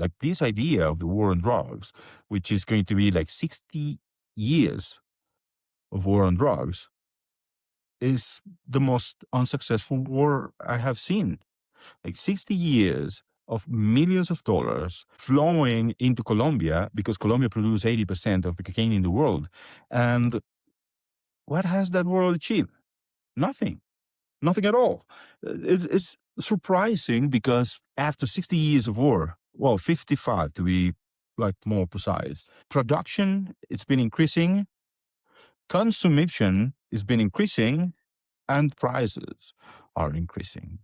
Like this idea of the war on drugs, which is going to be like 60 years of war on drugs, is the most unsuccessful war I have seen. Like 60 years of millions of dollars flowing into Colombia because Colombia produces 80% of the cocaine in the world. And what has that world achieved? Nothing. Nothing at all. It's surprising because after 60 years of war, well, 55 to be like more precise, production, it's been increasing, consumption has been increasing, and prices are increasing.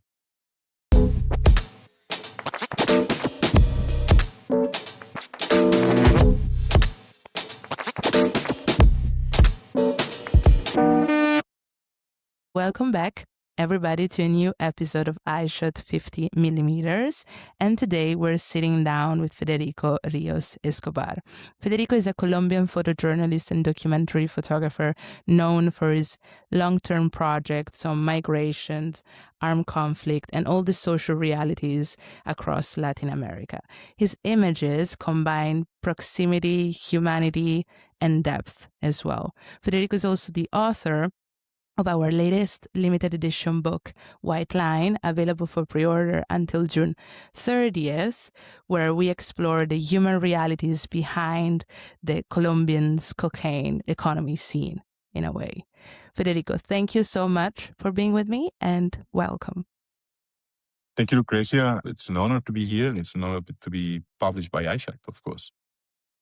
Welcome back, everybody, to a new episode of Eyeshot 50mm. And today we're sitting down with Federico Rios Escobar. Federico is a Colombian photojournalist and documentary photographer known for his long-term projects on migrations, armed conflict, and all the social realities across Latin America. His images combine proximity, humanity, and depth as well. Federico is also the author of our latest limited edition book, White Line, available for pre-order until June 30th, where we explore the human realities behind the Colombian's cocaine economy scene, in a way. Federico, thank you so much for being with me, and welcome. Thank you, Lucrecia. It's an honor to be here, and it's an honor to be published by Eyeshot, of course.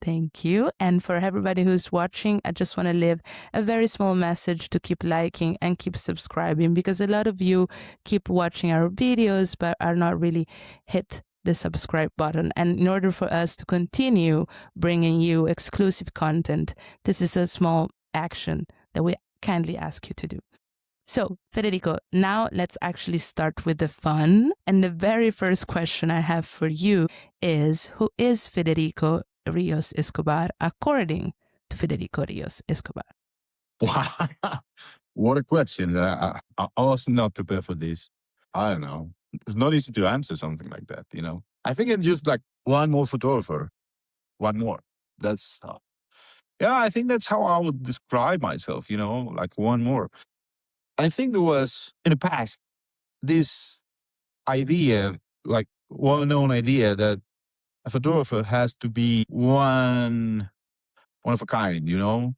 Thank you. And for everybody who's watching, I just want to leave a very small message to keep liking and keep subscribing, because a lot of you keep watching our videos but are not really hit the subscribe button. And in order for us to continue bringing you exclusive content, this is a small action that we kindly ask you to do. So, Federico, now let's actually start with the fun. And the very first question I have for you is, who is Federico Rios Escobar according to Federico Rios Escobar? Wow. What a question. I was not prepared for this. I don't know. It's not easy to answer something like that, you know. I think I'm just like one more photographer. One more. That's, yeah, I think that's how I would describe myself, you know, like one more. I think there was, in the past, this idea, like well-known idea that a photographer has to be one of a kind, you know,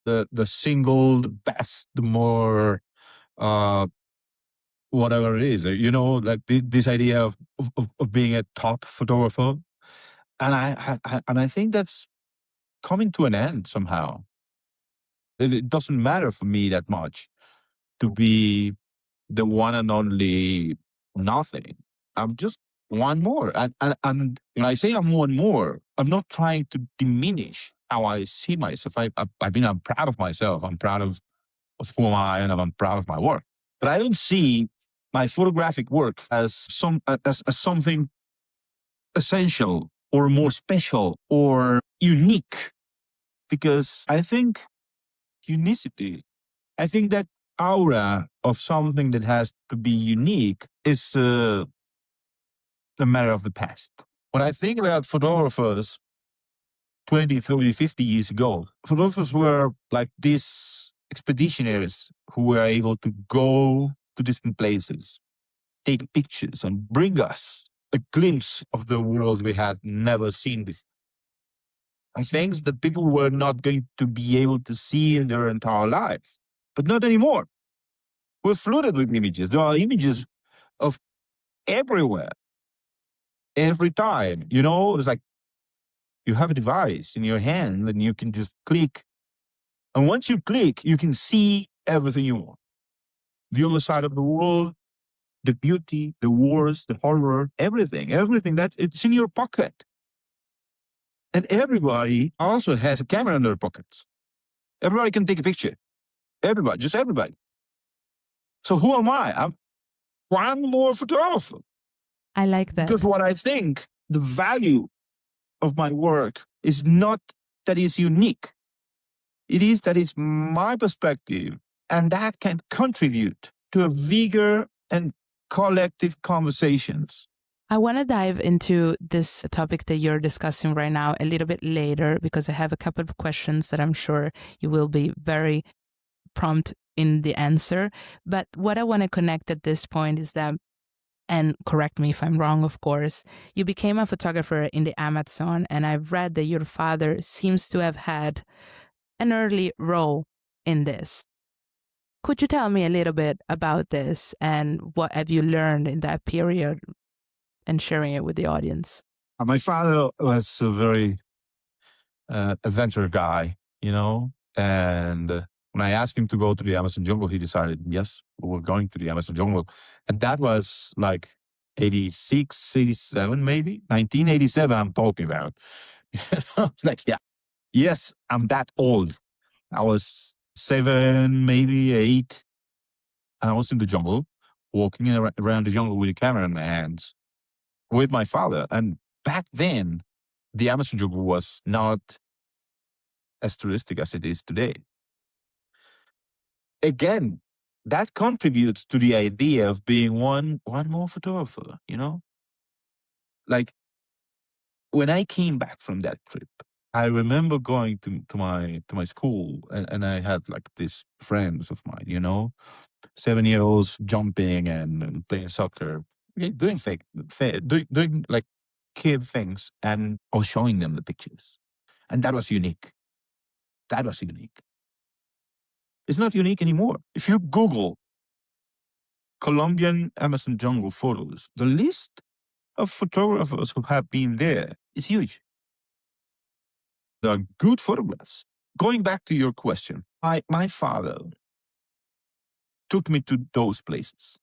the single, the best, the more, whatever it is, you know, like this idea of being a top photographer. And I think that's coming to an end somehow. It doesn't matter for me that much to be the one and only nothing. I'm just one more. And when I say I'm one more, I'm not trying to diminish how I see myself. I mean, I'm proud of myself. I'm proud of who I am, and I'm proud of my work. But I don't see my photographic work as something essential or more special or unique, because I think unicity, I think that aura of something that has to be unique is a matter of the past. When I think about photographers 20, 30, 50 years ago, photographers were like these expeditionaries who were able to go to different places, take pictures, and bring us a glimpse of the world we had never seen before. And things that people were not going to be able to see in their entire life. But not anymore. We're flooded with images. There are images of everywhere, every time. You know, it's like you have a device in your hand and you can just click. And once you click, you can see everything you want. The other side of the world, the beauty, the wars, the horror, everything that it's in your pocket. And everybody also has a camera in their pockets. Everybody can take a picture. Everybody, just everybody. So who am I? I'm one more photographer. I like that. Because what I think the value of my work is not that it's unique. It is that it's my perspective, and that can contribute to a bigger and collective conversations I want to dive into this topic that you're discussing right now a little bit later because I have a couple of questions that I'm sure you will be very prompt in the answer. But what I want to connect at this point is that, and correct me if I'm wrong, of course, you became a photographer in the Amazon, and I've read that your father seems to have had an early role in this. Could you tell me a little bit about this and what have you learned in that period and sharing it with the audience? My father was a very adventure guy, and when I asked him to go to the Amazon jungle, he decided, yes, we're going to the Amazon jungle. And that was like 86, 87, maybe 1987. I'm talking about. It's like, yeah, yes, I'm that old. I was 7, maybe 8, and I was in the jungle, walking around the jungle with a camera in my hands with my father. And back then, the Amazon jungle was not as touristic as it is today. Again, that contributes to the idea of being one more photographer, Like when I came back from that trip, I remember going to my school, and I had like these friends of mine, 7-year-olds jumping and playing soccer, doing doing like kid things, and I was showing them the pictures. And that was unique. That was unique. It's not unique anymore. If you Google Colombian Amazon jungle photos, the list of photographers who have been there is huge. There are good photographs. Going back to your question, my father took me to those places,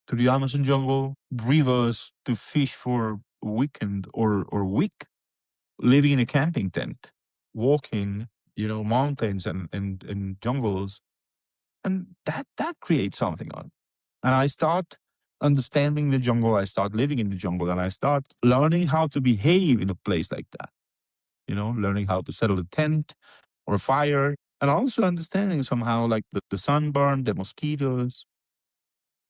to the Amazon jungle, rivers, to fish for a weekend or a week, living in a camping tent, walking, mountains and jungles. And that creates something on. And I start understanding the jungle. I start living in the jungle, and I start learning how to behave in a place like that. Learning how to settle a tent or a fire, and also understanding somehow like the sunburn, the mosquitoes,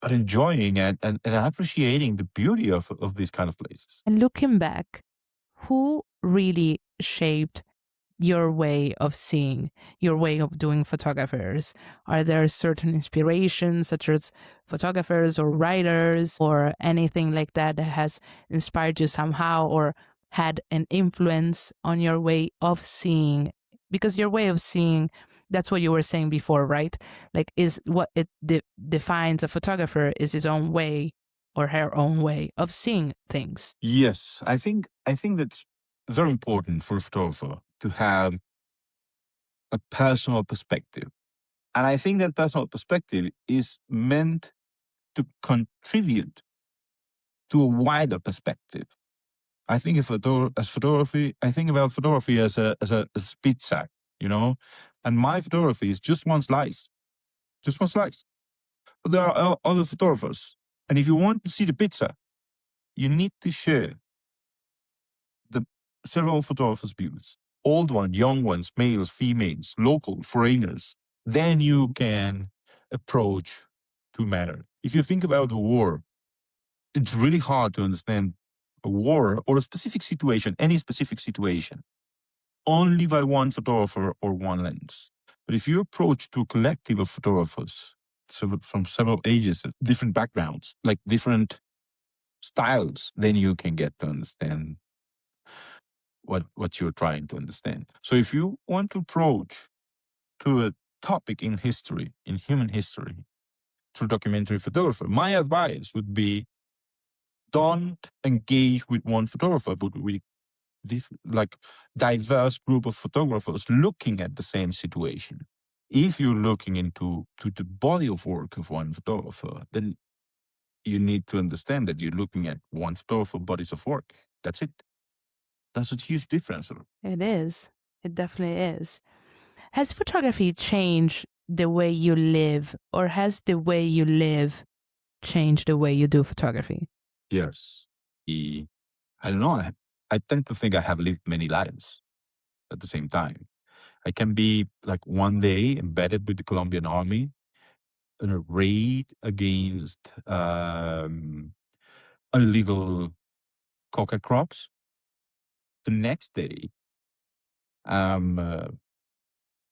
but enjoying and appreciating the beauty of these kind of places. And looking back, who really shaped your way of seeing, your way of doing photographers? Are there certain inspirations, such as photographers or writers or anything like that that has inspired you somehow or had an influence on your way of seeing? Because your way of seeing, that's what you were saying before, right? Like, is what it defines a photographer is his own way or her own way of seeing things. Yes, I think that's very important for a photographer to have a personal perspective. And I think that personal perspective is meant to contribute to a wider perspective. I think as photography, I think about photography as a pizza, and my photography is just one slice, just one slice. But there are other photographers, and if you want to see the pizza, you need to share the several photographers' views: old ones, young ones, males, females, local, foreigners. Then you can approach to matter. If you think about the war, it's really hard to understand a war or a specific situation, any specific situation, only by one photographer or one lens. But if you approach to a collective of photographers from several ages, different backgrounds, like different styles, then you can get to understand what you're trying to understand. So if you want to approach to a topic in history, in human history, through documentary photographer, my advice would be don't engage with one photographer, but with like diverse group of photographers looking at the same situation. If you're looking into the body of work of one photographer, then you need to understand that you're looking at one photographer bodies of work. That's it. That's a huge difference. It is. It definitely is. Has photography changed the way you live, or has the way you live changed the way you do photography? Yes. I don't know. I tend to think I have lived many lives at the same time. I can be like one day embedded with the Colombian army in a raid against illegal coca crops. The next day, I'm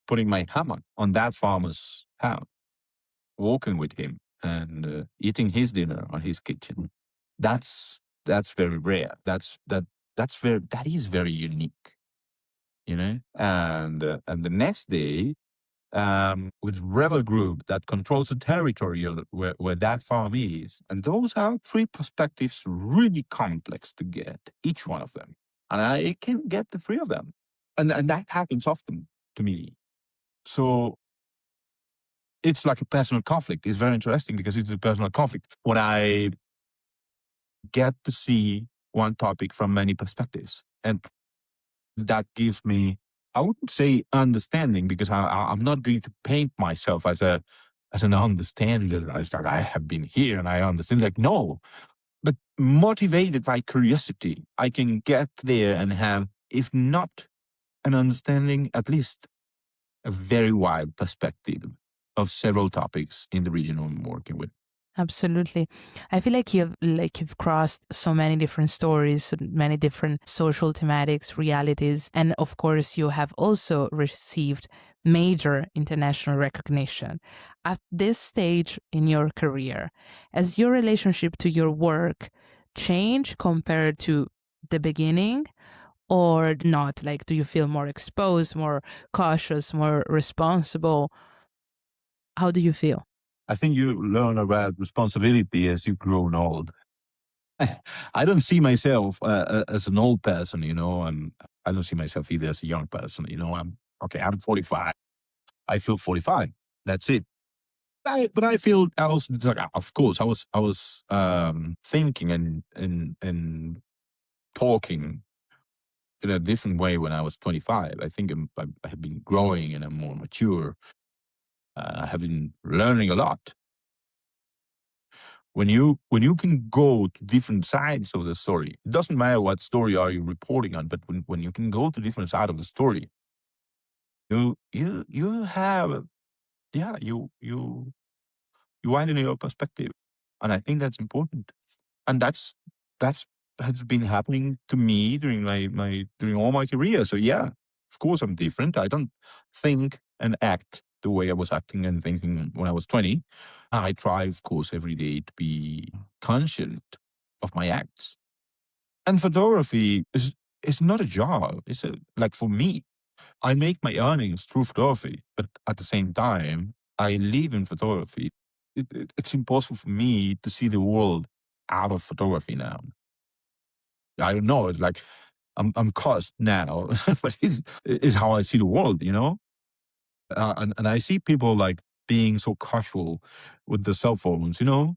putting my hammock on that farmer's house, walking with him and eating his dinner on his kitchen. That's very rare. That is very unique, you know. And the next day, with rebel group that controls the territory where that farm is, and those are three perspectives really complex to get each one of them, and I can get the three of them, and that happens often to me. So it's like a personal conflict. It's very interesting because it's a personal conflict when I get to see one topic from many perspectives. And that gives me, I wouldn't say understanding, because I'm not going to paint myself as an understander. It's like I have been here and I understand. Like, no, but motivated by curiosity, I can get there and have, if not an understanding, at least a very wide perspective of several topics in the region I'm working with. Absolutely. I feel like you've crossed so many different stories, so many different social thematics, realities, and of course you have also received major international recognition. At this stage in your career, has your relationship to your work changed compared to the beginning or not? Like, do you feel more exposed, more cautious, more responsible? How do you feel? I think you learn about responsibility as you grow old. I don't see myself as an old person, you know. I don't see myself either as a young person, you know. I'm 45. I feel 45. That's it. But I feel I was like, of course, I was thinking and talking in a different way when I was 25. I think I have been growing and I'm more mature. I have been learning a lot. When you can go to different sides of the story, it doesn't matter what story are you reporting on, but when you can go to different side of the story, you have, yeah, you widen your perspective, and I think that's important, and that's has been happening to me during my during all my career. So yeah, of course I'm different. I don't think and act the way I was acting and thinking when I was 20. I try, of course, every day to be conscious of my acts. And photography is not a job. It's like for me, I make my earnings through photography, but at the same time, I live in photography. It's impossible for me to see the world out of photography now. I don't know. It's like I'm cursed now, but it's how I see the world, you know. And I see people like being so casual with the cell phones, you know.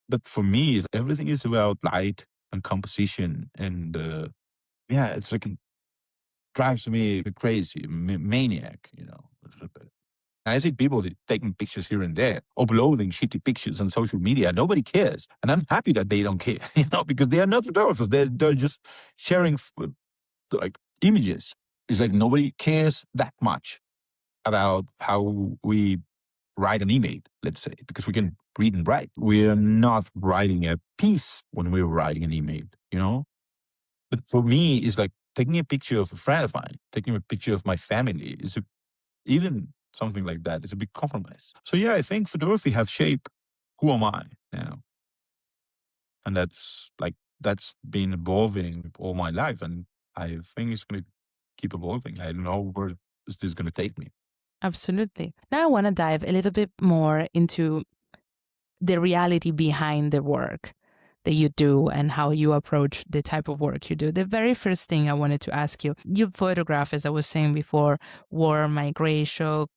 But for me, everything is about light and composition, and yeah, it's like it drives me crazy, maniac, you know. I see people taking pictures here and there, uploading shitty pictures on social media. Nobody cares, and I'm happy that they don't care, you know, because they are not photographers. They're just sharing like images. It's like nobody cares that much about how we write an email, let's say, because we can read and write. We're not writing a piece when we're writing an email, you know? But for me, it's like taking a picture of a friend of mine, taking a picture of my family even something like that is a big compromise. So yeah, I think photography have shaped who am I now. And that's been evolving all my life. And I think it's going to keep evolving. I don't know where is this going to take me. Absolutely. Now I want to dive a little bit more into the reality behind the work that you do and how you approach the type of work you do. The very first thing I wanted to ask you, you photograph, as I was saying before, war, migration,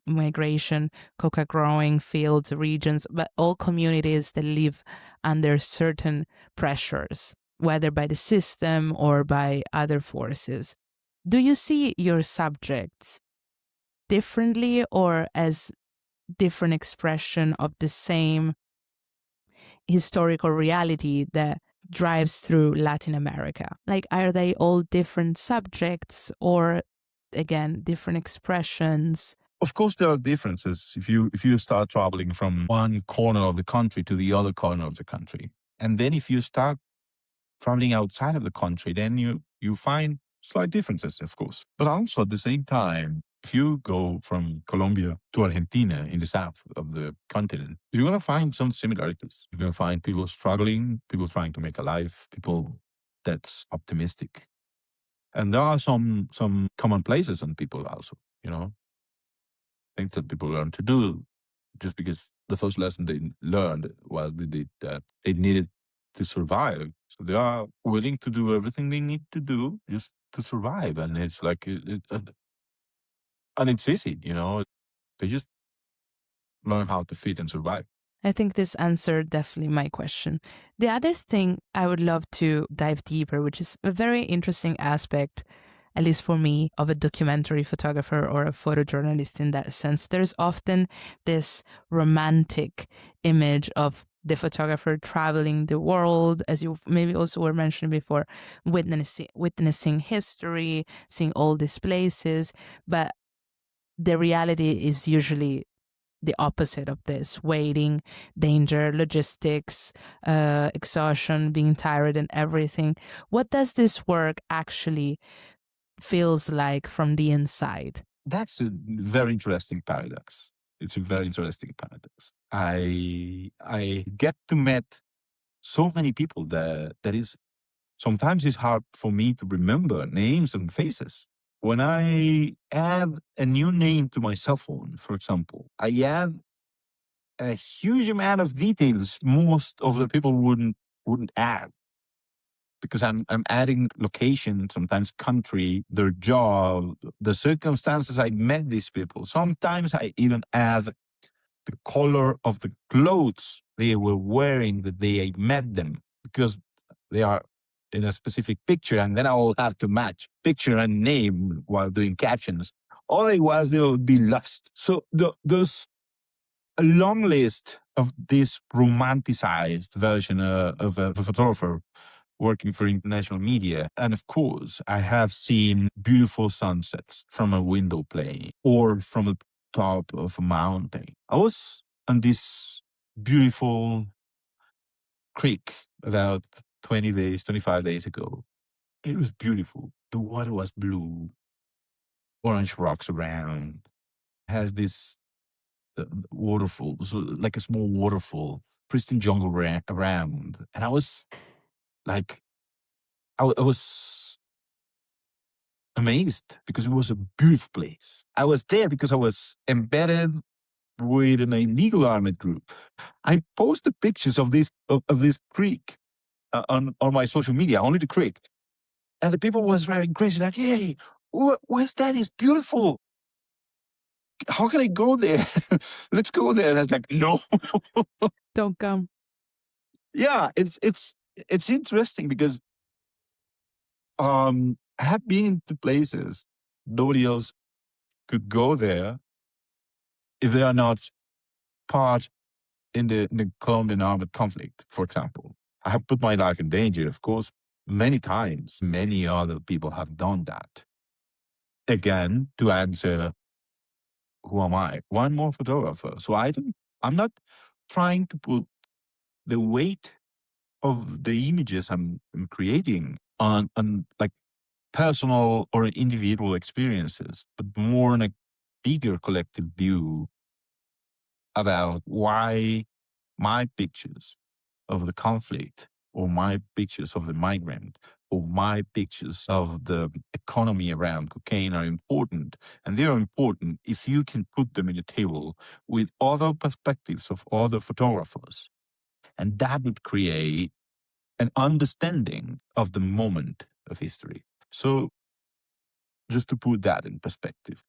coca-growing fields, regions, but all communities that live under certain pressures, whether by the system or by other forces. Do you see your subjects differently or as different expression of the same historical reality that drives through Latin America? Like, are they all different subjects or, again, different expressions? Of course, there are differences if you start traveling from one corner of the country to the other corner of the country, and then if you start traveling outside of the country, then you find slight differences, of course. But also at the same time, if you go from Colombia to Argentina in the south of the continent, you're going to find some similarities. You're going to find people struggling, people trying to make a life, people that's optimistic. And there are some common places in people also, things that people learn to do just because the first lesson they learned was that they needed to survive. So they are willing to do everything they need to do just to survive. And it's like, and it's easy, they just learn how to feed and survive. I think this answered definitely my question. The other thing I would love to dive deeper, which is a very interesting aspect, at least for me, of a documentary photographer or a photojournalist in that sense. There's often this romantic image of the photographer traveling the world, as you maybe also were mentioning before, witnessing history, seeing all these places. But the reality is usually the opposite of this: waiting, danger, logistics, exhaustion, being tired, and everything. What does this work actually feels like from the inside? That's a very interesting paradox. It's a very interesting paradox. I get to meet so many people that is sometimes it's hard for me to remember names and faces. When I add a new name to my cell phone, for example, I add a huge amount of details most of the people wouldn't add, because I'm adding location, sometimes country, their job, the circumstances I met these people. Sometimes I even add the color of the clothes they were wearing the day I met them, because they are in a specific picture, and then I will have to match picture and name while doing captions. Otherwise, they will be lost. So there's a long list of this romanticized version of a photographer working for international media. And of course, I have seen beautiful sunsets from a window plane or from the top of a mountain. I was on this beautiful creek about 20 days, 25 days ago. It was beautiful. The water was blue, orange rocks around. It has this waterfall, so like a small waterfall, pristine jungle around. And I was like, I was amazed because it was a beautiful place. I was there because I was embedded with an illegal armed group. I posted pictures of this creek on my social media, only the creek. And the people was driving crazy, like, hey, where's that? It's beautiful. How can I go there? Let's go there. And I was like, no. Don't come. Yeah, it's interesting because I have been to places nobody else could go there if they are not part in the Colombian armed conflict, for example. I have put my life in danger, of course, many times. Many other people have done that. Again, to answer, who am I? One more photographer. So I'm not trying to put the weight of the images I'm creating on like personal or individual experiences, but more on a bigger collective view about why my pictures of the conflict, or my pictures of the migrant, or my pictures of the economy around cocaine are important. And they are important if you can put them in a table with other perspectives of other photographers. And that would create an understanding of the moment of history. So, just to put that in perspective,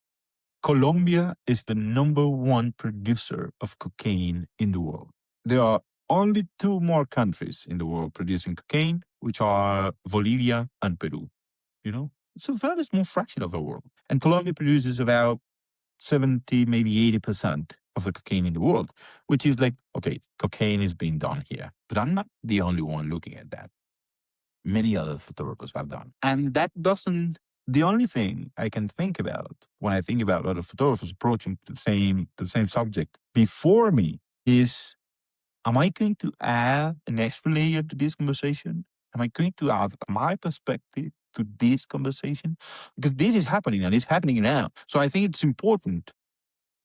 Colombia is the number one producer of cocaine in the world. There are only two more countries in the world producing cocaine, which are Bolivia and Peru. It's a very small fraction of the world. And Colombia produces about 70, maybe 80% of the cocaine in the world, which is like, okay, cocaine is being done here. But I'm not the only one looking at that. Many other photographers have done. And that doesn't, the only thing I can think about when I think about other photographers approaching the same subject before me is, am I going to add an extra layer to this conversation? Am I going to add my perspective to this conversation? Because this is happening and it's happening now. So I think it's important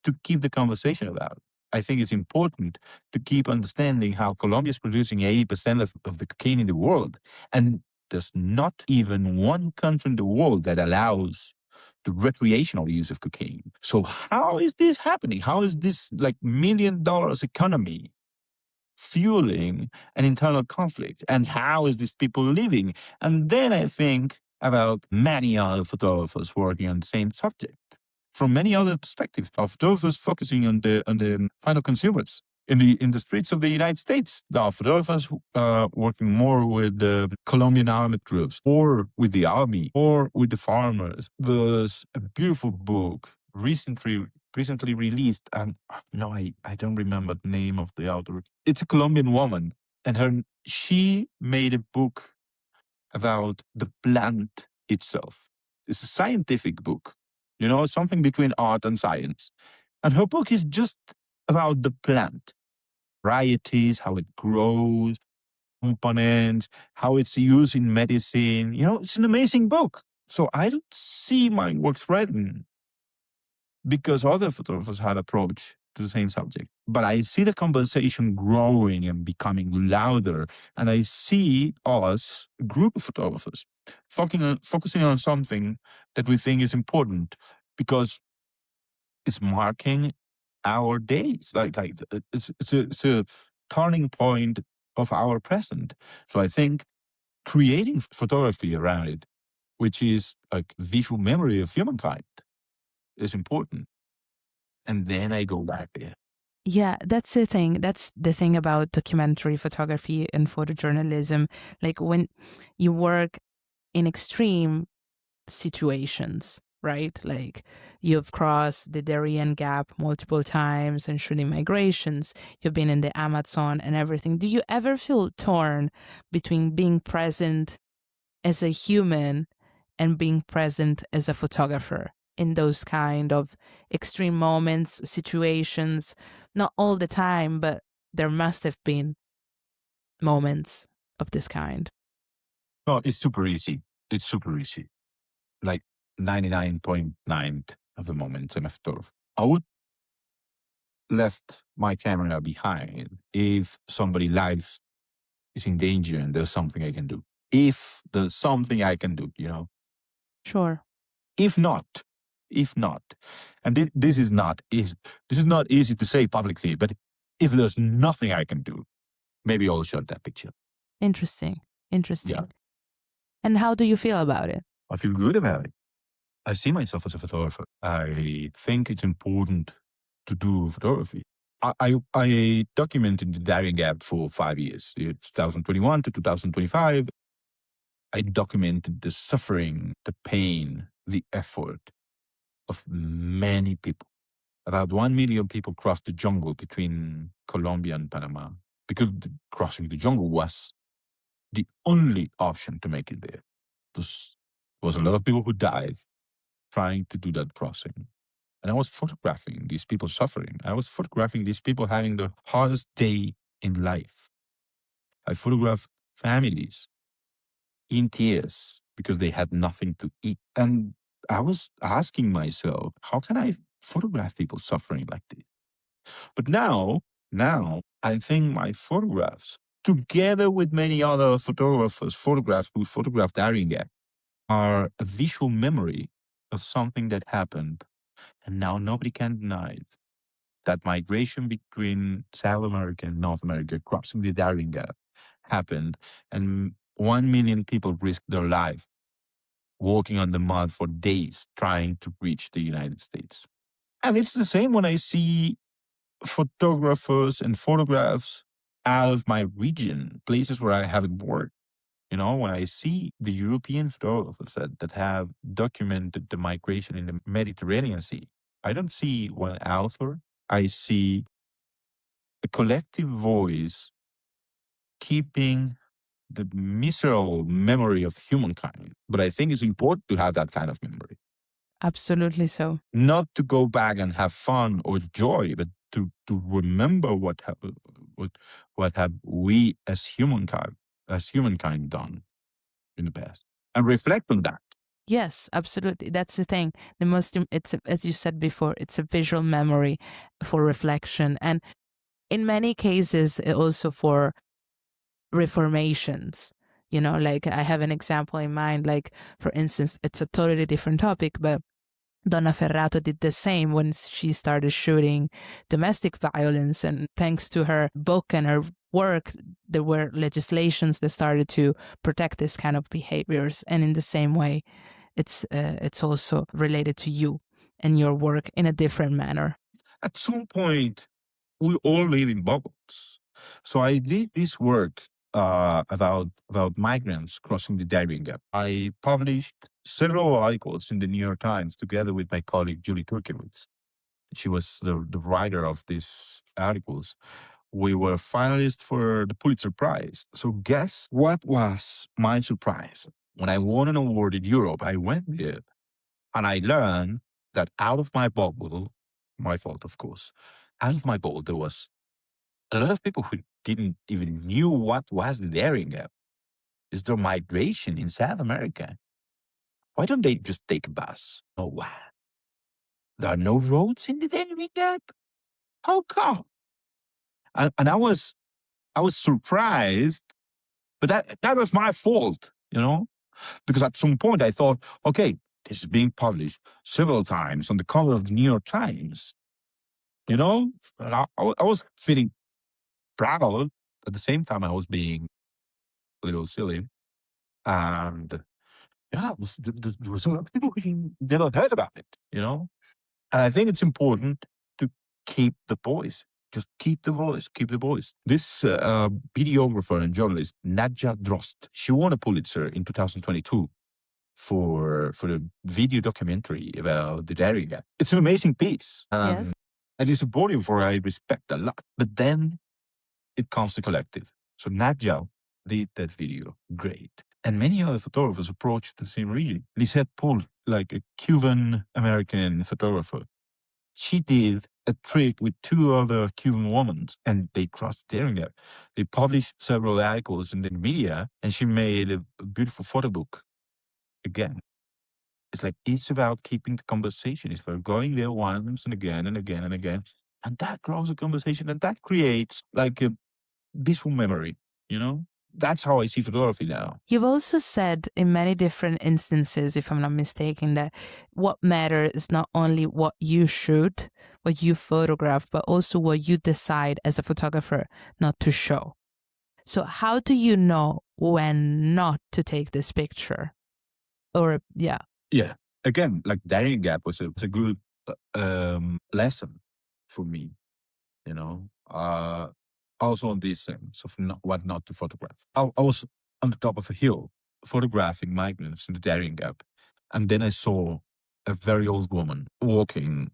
to keep the conversation about it. I think it's important to keep understanding how Colombia is producing 80% of the cocaine in the world. And there's not even one country in the world that allows the recreational use of cocaine. So how is this happening? How is this like $1 million economy fueling an internal conflict? And how is these people living? And then I think about many other photographers working on the same subject from many other perspectives of photographers focusing on the final consumers in the streets of the United States. There are photographers working more with the Colombian armed groups or with the army or with the farmers. There's a beautiful book recently released, and no, I don't remember the name of the author. It's a Colombian woman, and she made a book about the plant itself. It's a scientific book, something between art and science. And her book is just about the plant, varieties, how it grows, components, how it's used in medicine. It's an amazing book. So I don't see my work threatened because other photographers have approached to the same subject. But I see the conversation growing and becoming louder. And I see us, a group of photographers, focusing on something that we think is important because it's marking our days. It's a turning point of our present. So I think creating photography around it, which is like visual memory of humankind, is important. And then I go back there. Yeah, that's the thing. That's the thing about documentary photography and photojournalism. Like when you work in extreme situations, right? Like you've crossed the Darien Gap multiple times and shooting migrations. You've been in the Amazon and everything. Do you ever feel torn between being present as a human and being present as a photographer in those kind of extreme moments, situations? Not all the time, but there must have been moments of this kind. No, it's super easy. It's super easy. Like 99.9 of the moments I'm a photographer. I would left my camera behind if somebody's life is in danger and there's something I can do. If there's something I can do, Sure. If not, and this is not easy to say publicly, but if there's nothing I can do, maybe I'll shot that picture. Interesting. Yeah. And how do you feel about it? I feel good about it. I see myself as a photographer. I think it's important to do photography. I documented the Darien Gap for 5 years, 2021 to 2025. I documented the suffering, the pain, the effort of many people. About 1 million people crossed the jungle between Colombia and Panama because crossing the jungle was the only option to make it there. There was a lot of people who died trying to do that crossing. And I was photographing these people suffering. I was photographing these people having the hardest day in life. I photographed families in tears because they had nothing to eat. And I was asking myself, how can I photograph people suffering like this? But now I think my photographs, together with many other photographers who photographed Darien Gap, are a visual memory of something that happened. And now nobody can deny it. That migration between South America and North America, crossing the Darien Gap, happened, and 1 million people risked their life walking on the mud for days trying to reach the United States. And it's the same when I see photographers and photographs out of my region, places where I haven't worked. When I see the European photographers that have documented the migration in the Mediterranean Sea, I don't see one author. I see a collective voice keeping the miserable memory of humankind. But I think it's important to have that kind of memory. Absolutely so. Not to go back and have fun or joy, but to remember what have we as humankind has humankind done in the past? And reflect on that. Yes, absolutely. That's the thing. As you said before, it's a visual memory for reflection. And in many cases, also for reformations. Like I have an example in mind, like, for instance, it's a totally different topic, but Donna Ferrato did the same when she started shooting domestic violence. And thanks to her book and her work, there were legislations that started to protect this kind of behaviors. And in the same way, it's also related to you and your work in a different manner. At some point, we all live in bubbles. So I did this work about migrants crossing the Darien Gap. I published several articles in the New York Times together with my colleague Julie Turkewitz. She was the writer of these articles. We were finalists for the Pulitzer Prize. So guess what was my surprise? When I won an award in Europe, I went there and I learned that out of my bubble, my fault, of course, out of my bubble, there was a lot of people who didn't even knew what was the Darien Gap. Is there migration in South America? Why don't they just take a bus? Oh, wow. There are no roads in the Darien Gap? How come? And I was surprised, but that was my fault, because at some point I thought, okay, this is being published several times on the cover of the New York Times. And I was feeling proud. At the same time, I was being a little silly. And yeah, there was a lot of people who never heard about it, And I think it's important to keep the voice. Just keep the voice, keep the voice. This videographer and journalist, Nadja Drost, she won a Pulitzer in 2022 for the video documentary about the Darien Gap. It's an amazing piece. Yes. And it's a for I respect a lot. But then it comes to collective. So Nadja did that video. Great. And many other photographers approached the same region. Lisette Paul, like a Cuban-American photographer, she did a trip with two other Cuban women, and they crossed the Darien Gap. They published several articles in the media, and she made a beautiful photo book. Again, it's about keeping the conversation. It's about going there once and again and again and again. And that grows a conversation, and that creates like a visual memory, That's how I see photography now. You've also said in many different instances, if I'm not mistaken, that what matters is not only what you shoot, what you photograph, but also what you decide as a photographer not to show. So how do you know when not to take this picture? Or, yeah. Yeah. Again, like Darien Gap was a good lesson for me, also on these things of what not to photograph. I was on the top of a hill photographing migrants in the Darien Gap. And then I saw a very old woman walking,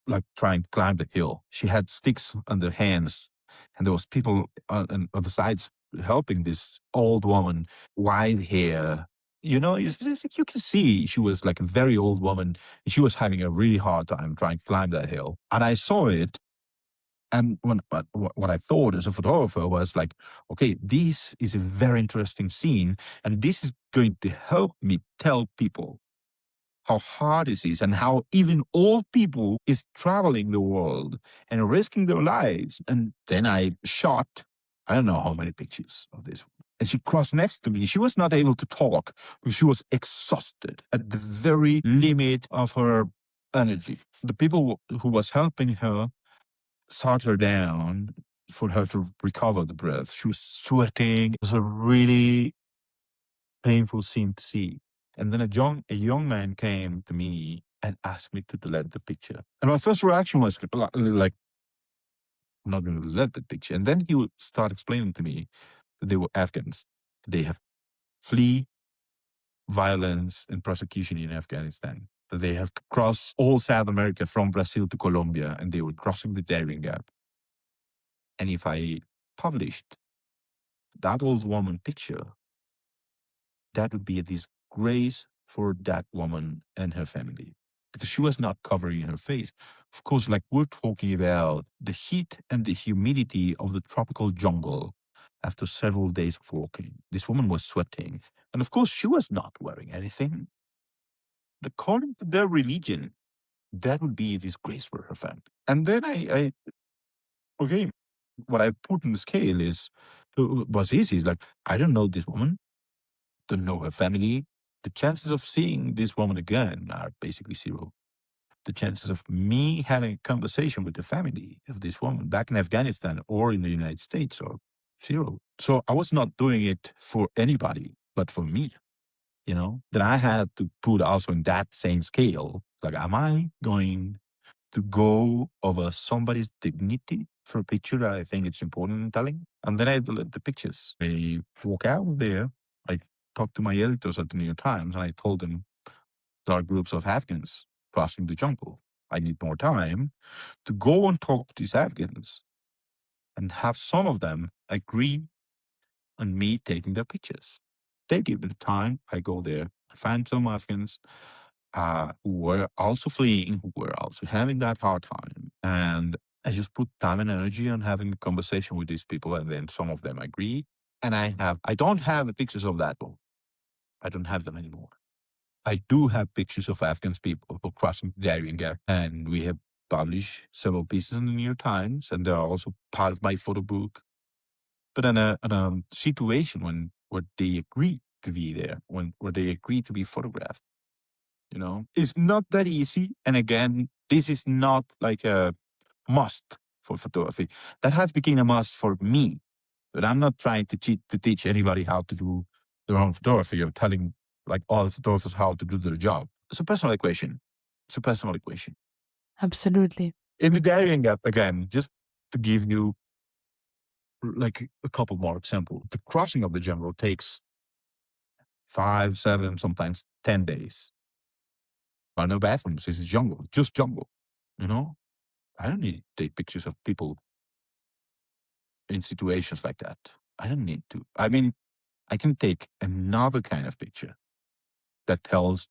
like trying to climb the hill. She had sticks on their hands, and there was people on the sides helping this old woman, wide hair. You can see she was like a very old woman. And she was having a really hard time trying to climb that hill. And I saw it. And what I thought as a photographer was like, okay, this is a very interesting scene. And this is going to help me tell people how hard it is and how even old people is traveling the world and risking their lives. And then I shot, I don't know how many pictures of this. And she crossed next to me. She was not able to talk because she was exhausted at the very limit of her energy. The people who was helping her sat her down for her to recover the breath. She was sweating. It was a really painful scene to see. And then a young man came to me and asked me to delete the picture. And my first reaction was like, I'm not going to delete the picture. And then he would start explaining to me that they were Afghans. They have flee violence and persecution in Afghanistan. That they have crossed all South America from Brazil to Colombia, and they were crossing the Darien Gap. And if I published that old woman picture, that would be a disgrace for that woman and her family, because she was not covering her face. Of course, like we're talking about the heat and the humidity of the tropical jungle. after several days of walking. This woman was sweating. And of course, she was not wearing anything. According to their religion, that would be a disgrace for her family. And then okay, what I put on the scale was easy. It's like, I don't know this woman, don't know her family. The chances of seeing this woman again are basically zero. The chances of me having a conversation with the family of this woman back in Afghanistan or in the United States are zero. So I was not doing it for anybody, but for me, Then I had to put also in that same scale, like, am I going to go over somebody's dignity for a picture that I think it's important in telling? And then I delete the pictures. I walk out of there. I talked to my editors at the New York Times and I told them there are groups of Afghans crossing the jungle. I need more time to go and talk to these Afghans and have some of them agree on me taking their pictures. They give me the time. I go there. I find some Afghans who were also fleeing, who were also having that hard time. And I just put time and energy on having a conversation with these people. And then some of them agree. And I don't have the pictures of that boat. I don't have them anymore. I do have pictures of Afghan people crossing the Darien Gap. And we have published several pieces in the New York Times. And they're also part of my photo book. But in a situation where they agree to be there, where they agree to be photographed, it's not that easy. And again, this is not like a must for photography. That has become a must for me. But I'm not trying to teach anybody how to do their own photography or telling like all the photographers how to do their job. It's a personal equation. Absolutely. In the Darien Gap, again, just to give you like a couple more examples, the crossing of the jungle takes 5, 7, sometimes 10 days. There are no bathrooms. It's jungle, just jungle. I don't need to take pictures of people in situations like that. I don't need to. I mean, I can take another kind of picture that tells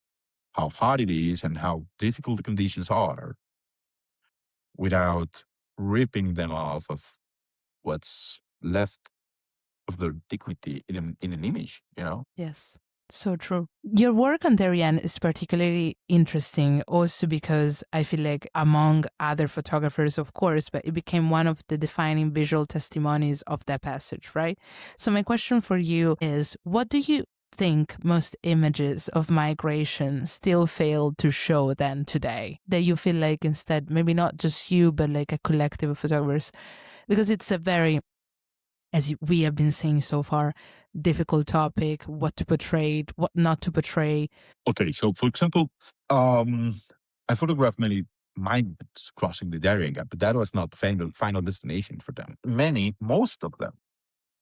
how hard it is and how difficult the conditions are without ripping them off of what's left of their dignity in an image. Yes. So true. Your work on Darien is particularly interesting also because I feel like among other photographers, of course, but it became one of the defining visual testimonies of that passage, right? So my question for you is, what do you think most images of migration still fail to show then today? That you feel like instead, maybe not just you, but like a collective of photographers, because it's a very, as we have been saying so far, difficult topic, what to portray, what not to portray. Okay, so for example, I photographed many migrants crossing the Darien Gap, but that was not the final destination for them. Most of them,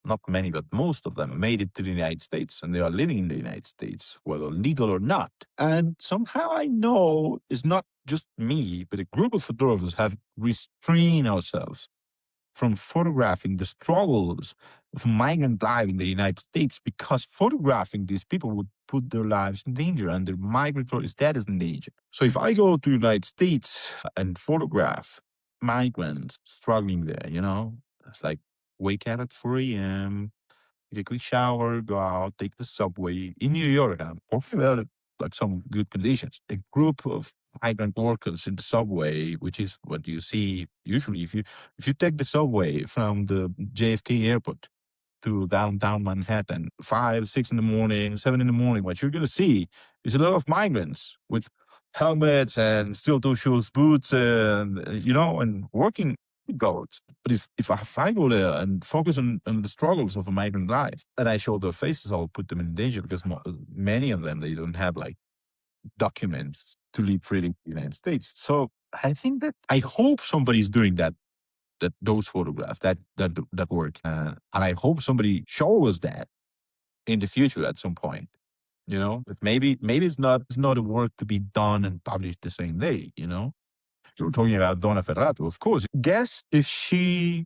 not many, but most of them made it to the United States and they are living in the United States, whether legal or not. And somehow I know it's not just me, but a group of photographers have restrained ourselves from photographing the struggles of migrant life in the United States because photographing these people would put their lives in danger and their migratory status in danger. So if I go to the United States and photograph migrants struggling there, it's like wake up at 4 a.m., take a quick shower, go out, take the subway in New York. I'm talking about like some good conditions. A group of migrant workers in the subway, which is what you see usually if you take the subway from the JFK airport to downtown Manhattan, 5, 6 in the morning, 7 in the morning, what you're going to see is a lot of migrants with helmets and steel-toe shoes, boots, and working goats. But if I go there and focus on the struggles of a migrant life, and I show their faces, I'll put them in danger because many of them, they don't have like documents to live freely in the United States. So I think that I hope somebody's doing those photographs, that work. And I hope somebody shows us that in the future at some point. If maybe it's not a work to be done and published the same day. You're talking about Donna Ferrato, of course. Guess if she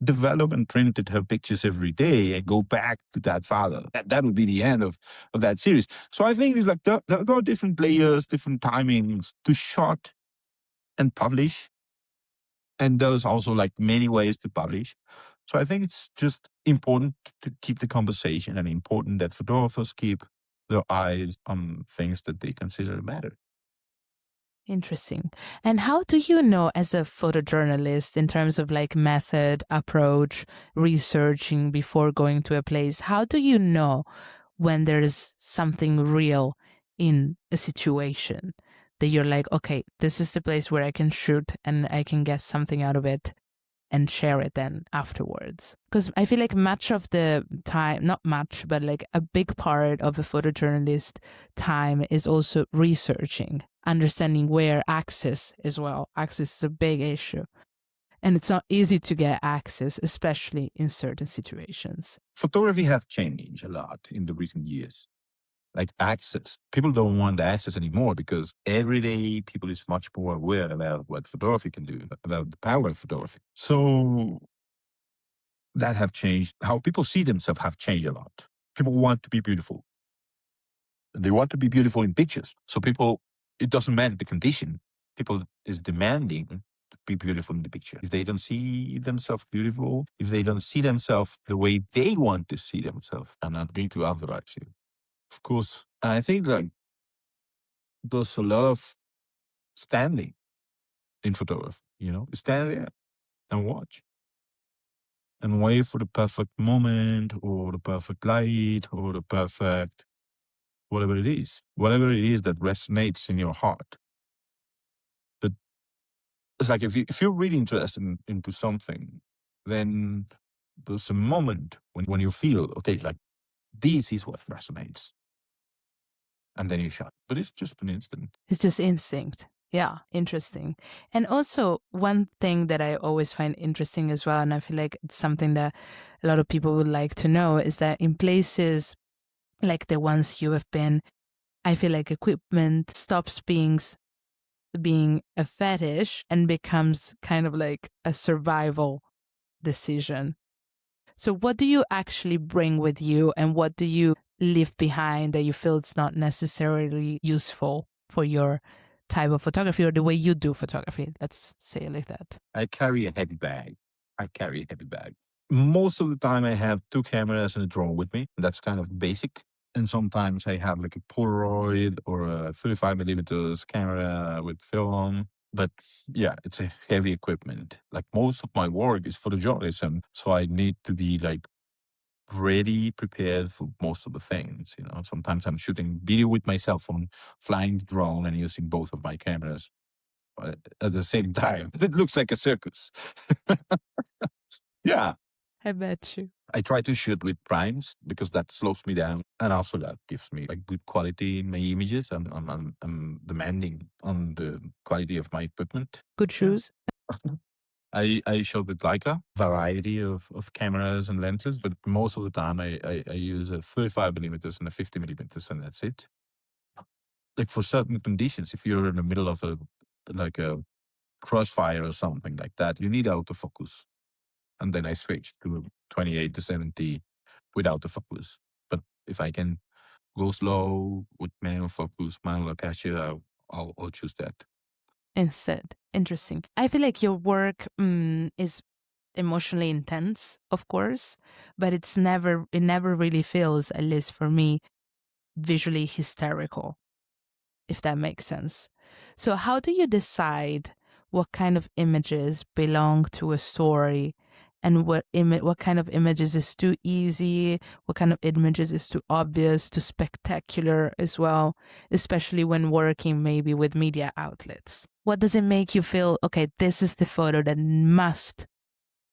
developed and printed her pictures every day and go back to that father, that would be the end of that series. So I think it's like there are different layers, different timings to shot and publish. And there's also like many ways to publish. So I think it's just important to keep the conversation and important that photographers keep their eyes on things that they consider matter. Interesting. And how do you know as a photojournalist in terms of like method, approach, researching before going to a place? How do you know when there's something real in a situation that you're like, okay, this is the place where I can shoot and I can get something out of it and share it then afterwards? Because I feel like much of the time, not much, but like a big part of a photojournalist time is also researching, understanding where access as well. Access is a big issue. And it's not easy to get access, especially in certain situations. Photography has changed a lot in the recent years. Like access. People don't want access anymore because every day people is much more aware about what photography can do, about the power of photography. So that have changed. How people see themselves have changed a lot. People want to be beautiful. They want to be beautiful in pictures. So people, it doesn't matter the condition. People is demanding to be beautiful in the picture. If they don't see themselves beautiful, if they don't see themselves the way they want to see themselves, I'm not going to advise you. Of course, I think like there's a lot of standing in photography, stand there and watch and wait for the perfect moment or the perfect light or the perfect whatever it is that resonates in your heart. But it's like if you're really interested into something, then there's a moment when you feel, okay, like this is what resonates. And then you shot. But it's just an instant. It's just instinct. Yeah, interesting. And also, one thing that I always find interesting as well, and I feel like it's something that a lot of people would like to know, is that in places like the ones you have been, I feel like equipment stops being a fetish and becomes kind of like a survival decision. So what do you actually bring with you and what do you leave behind that you feel it's not necessarily useful for your type of photography or the way you do photography? Let's say it like that. I carry a heavy bag. Most of the time I have two cameras and a drone with me. That's kind of basic. And sometimes I have like a Polaroid or a 35mm camera with film. But yeah, it's a heavy equipment. Like most of my work is photojournalism. So I need to be like ready, prepared for most of the things. Sometimes I'm shooting video with my cell phone, flying the drone and using both of my cameras at the same time. It looks like a circus. Yeah. I bet you. I try to shoot with primes because that slows me down. And also that gives me like good quality in my images. I'm demanding on the quality of my equipment. Good shoes. I shot with Leica, variety of cameras and lenses, but most of the time I use a 35mm and a 50mm and that's it. Like for certain conditions, if you're in the middle of a crossfire or something like that, you need autofocus. And then I switched to 28 to 70 with autofocus. But if I can go slow with manual focus, manual aperture, I'll choose that. Instead. Interesting. I feel like your work is emotionally intense, of course, but it never really feels, at least for me, visually hysterical, if that makes sense. So how do you decide what kind of images belong to a story and what kind of images is too easy, what kind of images is too obvious, too spectacular as well, especially when working maybe with media outlets? What does it make you feel, okay, this is the photo that must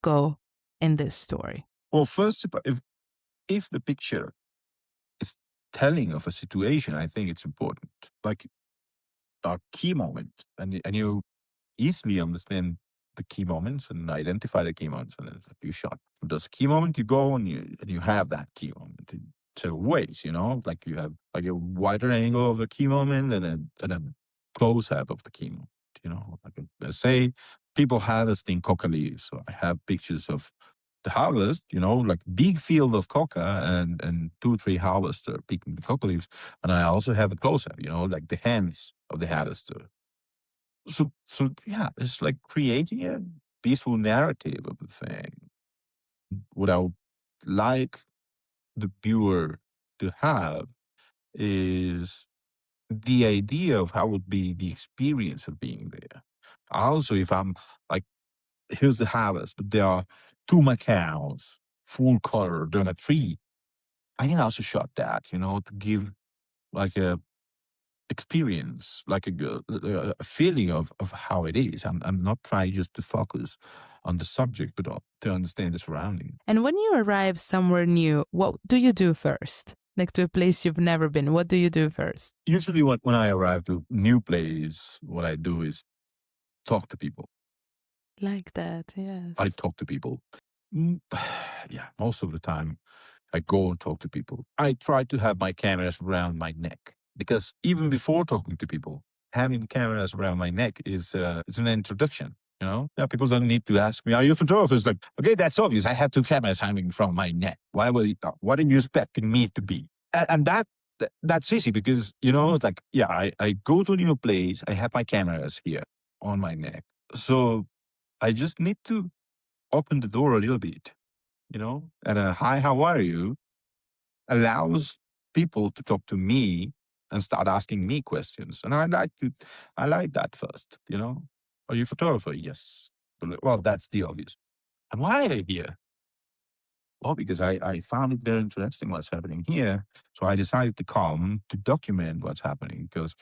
go in this story? Well, first, if the picture is telling of a situation, I think it's important. Like a key moment, and you easily understand the key moments and identify the key moments, and then you shot. If there's a key moment, you go and you have that key moment in two ways. Like you have like a wider angle of the key moment and a close up of the key moment. Like let's say people harvesting coca leaves. So I have pictures of the harvest, like big field of coca and 2 or 3 harvesters picking the coca leaves. And I also have a close up, like the hands of the harvester. So yeah, it's like creating a peaceful narrative of the thing. What I would like the viewer to have is the idea of how would be the experience of being there. Also, if I'm like, here's the harvest, but there are two macaws, full color, on a tree. I can also shot that, to give like a experience, like a feeling of how it is. I'm not trying just to focus on the subject, but to understand the surrounding. And when you arrive somewhere new, what do you do first? Like to a place you've never been, what do you do first? Usually, when I arrive to a new place, what I do is talk to people. Like that, yes. I talk to people. Yeah, most of the time I go and talk to people. I try to have my cameras around my neck because even before talking to people, having cameras around my neck is it's an introduction. Yeah, people don't need to ask me, "Are you a photographer?" It's like, okay, that's obvious. I have two cameras hanging from my neck. What are you expecting me to be? And that's easy because it's like, yeah, I go to a new place. I have my cameras here on my neck, so I just need to open the door a little bit, and hi, how are you? Allows people to talk to me and start asking me questions. And I like that first, Are you a photographer? Yes. Well, that's the obvious. And why are you here? Well, because I found it very interesting what's happening here. So I decided to come to document what's happening because,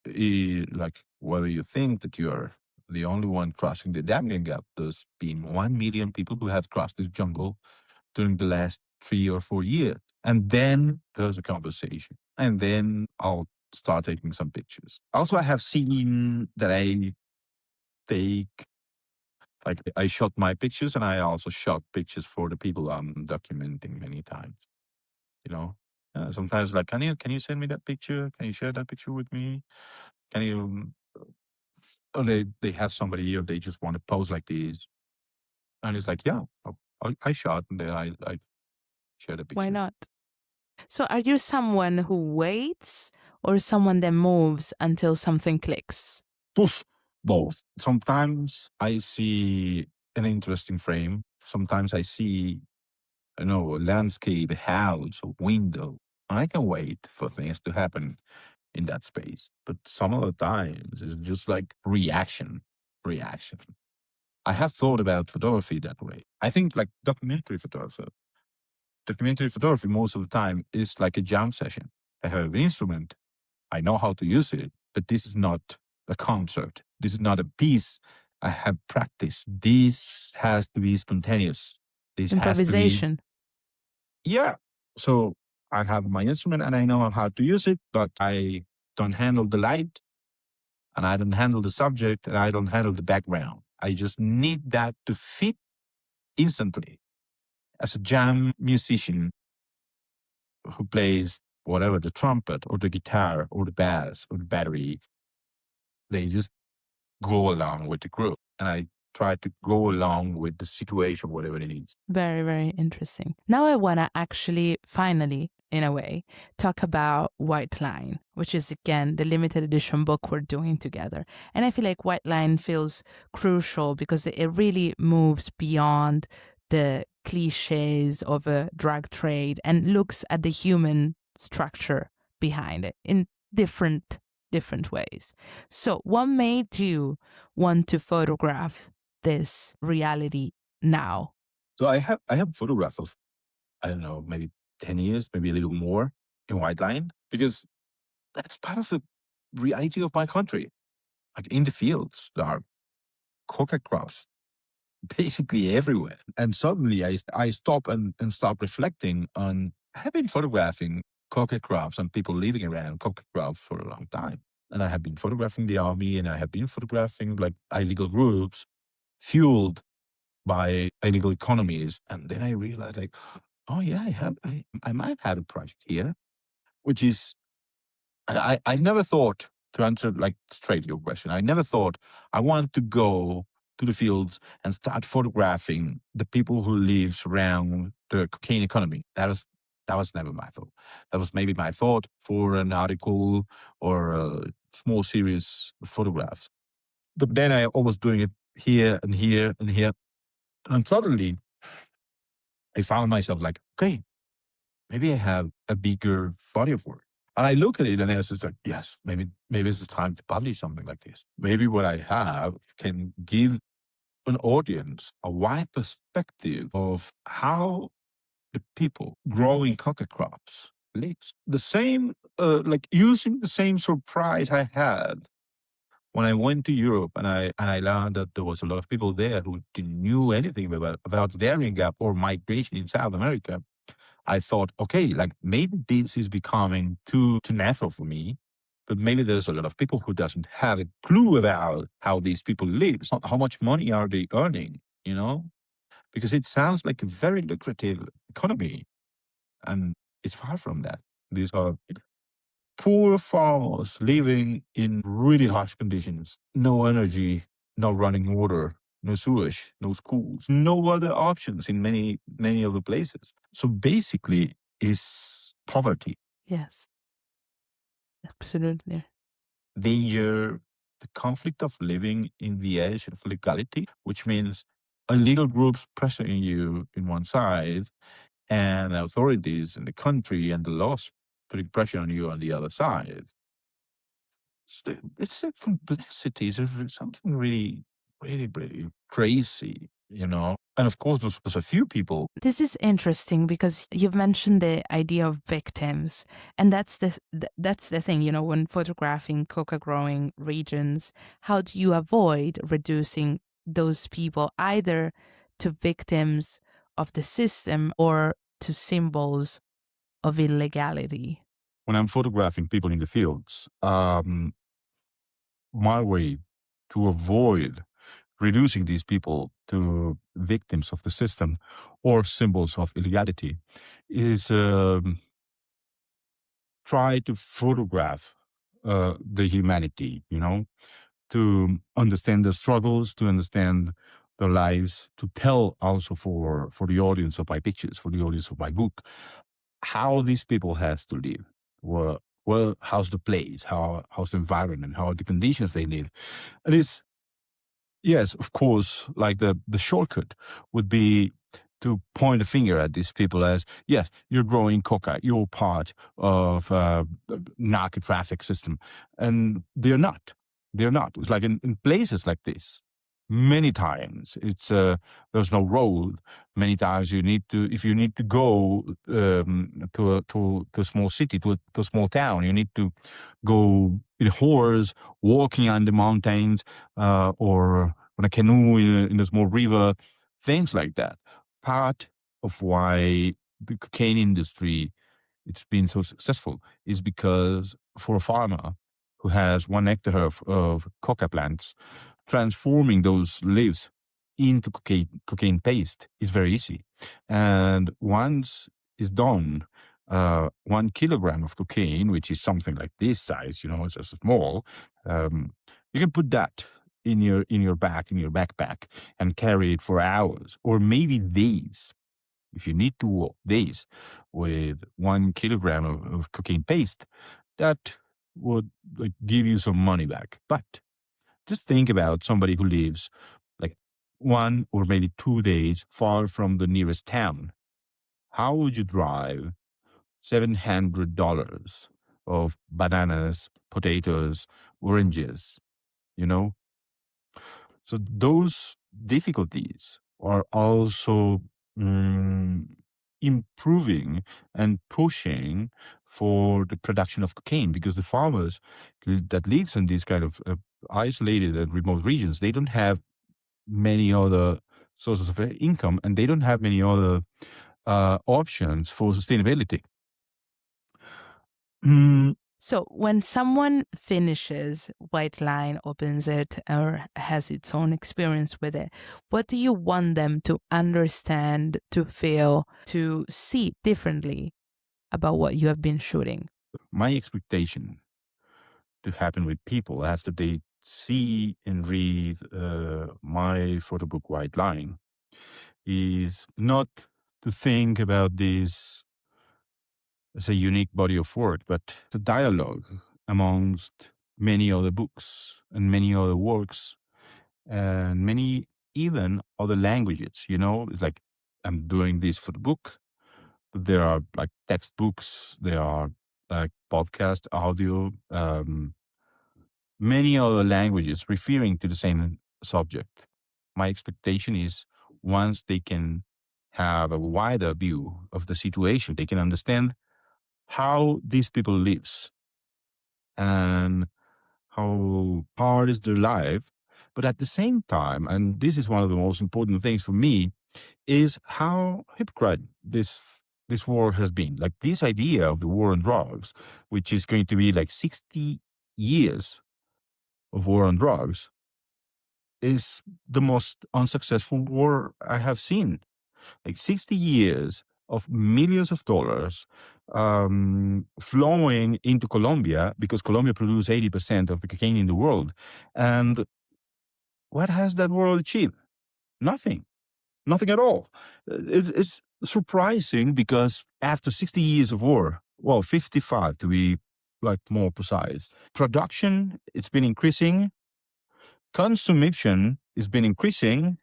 like, whether you think that you're the only one crossing the Darien Gap, there's been 1 million people who have crossed this jungle during the last 3 or 4 years. And then there's a conversation. And then I'll start taking some pictures. Also, I have seen that I take, like, I shot my pictures and I also shot pictures for the people I'm documenting many times. Sometimes like, can you send me that picture? Can you share that picture with me? Can you, or they have somebody or they just want to pose like this. And it's like, yeah, I shot and then I share the Why picture. not? So are you someone who waits or someone that moves until something clicks? Poof, both. Sometimes I see an interesting frame. Sometimes I see, a landscape, a house, a window. And I can wait for things to happen in that space. But some of the times it's just like reaction. I have thought about photography that way. I think like documentary photography most of the time is like a jam session. I have an instrument. I know how to use it, but this is not a concert. This is not a piece I have practiced. This has to be spontaneous. This has to be, Improvisation. yeah. So I have my instrument and I know how to use it, but I don't handle the light and I don't handle the subject and I don't handle the background. I just need that to fit instantly. As a jam musician who plays whatever, the trumpet or the guitar or the bass or the battery, they just go along with the group. And I try to go along with the situation, whatever it is. Very, very interesting. Now I want to actually finally, in a way, talk about White Line, which is again the limited edition book we're doing together. And I feel like White Line feels crucial because it really moves beyond the cliches of a drug trade and looks at the human structure behind it in different ways. So what made you want to photograph this reality now? So I have photographs of, I don't know, maybe 10 years, maybe a little more in white line, because that's part of the reality of my country. Like in the fields, there are coca crops basically everywhere. And suddenly I stop and start reflecting on, I have been photographing coca crops and people living around coca crops for a long time. And I have been photographing the army and I have been photographing like illegal groups fueled by illegal economies. And then I realized like, oh yeah, I might have a project here, which is, I never thought, to answer like straight your question, I never thought I want to go to the fields and start photographing the people who live around the cocaine economy. That was never my thought. That was maybe my thought for an article or a small series of photographs. But then I was doing it here and here and here. And suddenly I found myself like, okay, maybe I have a bigger body of work. And I look at it and I was just like, yes, maybe it's time to publish something like this. Maybe what I have can give an audience a wide perspective of how the people growing coca crops lives. The same, like using the same surprise I had when I went to Europe and I learned that there was a lot of people there who didn't knew anything about the Darien Gap or migration in South America. I thought, okay, like maybe this is becoming too natural for me. But maybe there's a lot of people who doesn't have a clue about how these people live. It's not how much money are they earning, you know? Because it sounds like a very lucrative economy. And it's far from that. These are poor farmers living in really harsh conditions. No energy, no running water, no sewage, no schools, no other options in many of the places. So basically, it's poverty, Yes, absolutely. danger, the conflict of living in the edge of legality, which means a little group's pressuring you in one side and the authorities in the country and the laws putting pressure on you on the other side. It's a complexity. It's something really, really, really crazy, you know? And of course, there's a few people. This is interesting because you've mentioned the idea of victims, and that's the thing, when photographing coca-growing regions, how do you avoid reducing those people either to victims of the system or to symbols of illegality? When I'm photographing people in the fields, my way to avoid reducing these people to victims of the system or symbols of illegality is try to photograph the humanity, to understand their struggles, to understand their lives, to tell also for the audience of my pictures, for the audience of my book, how these people has to live. How's the place, how's the environment, how are the conditions they live. And it's, yes, of course, like the shortcut would be to point a finger at these people as, yes, you're growing coca, you're part of the narco traffic system. And they're not. They're not. It's like in places like this, many times there's no road. Many times if you need to go to a small city, to a small town, you need to go in a horse, walking on the mountains, or on a canoe in a small river, things like that. Part of why the cocaine industry it's been so successful is because for a farmer who has 1 hectare of coca plants, transforming those leaves into cocaine paste is very easy. And once it's done, 1 kilogram of cocaine, which is something like this size, it's just small, you can put that in your backpack, and carry it for hours or maybe days. If you need to walk days with 1 kilogram of cocaine paste, that would like give you some money back. But just think about somebody who lives like 1 or maybe 2 days far from the nearest town. How would you drive $700 of bananas, potatoes, oranges, you know? So those difficulties are also mm, improving and pushing for the production of cocaine because the farmers that lives in these kind of isolated and remote regions, they don't have many other sources of income and they don't have many other options for sustainability. Mm, So when someone finishes White Line, opens it, or has its own experience with it, what do you want them to understand, to feel, to see differently about what you have been shooting? my expectation to happen with people after they see and read my photo book White Line is not to think about this as a unique body of work, but a dialogue amongst many other books and many other works and many even other languages. It's like I'm doing this for the book. There are like textbooks, there are like podcast, audio, many other languages referring to the same subject. My expectation is once they can have a wider view of the situation, they can understand how these people lives and how hard is their life. But at the same time, and this is one of the most important things for me, is how hypocrite this war has been. Like this idea of the war on drugs, which is going to be like 60 years of war on drugs, is the most unsuccessful war I have seen. Like 60 years of millions of dollars flowing into Colombia because Colombia produces 80% of the cocaine in the world. And what has that world achieved? Nothing. Nothing at all. It's surprising because after 60 years of war, well, 55 to be like more precise, production, it's been increasing, consumption has been increasing,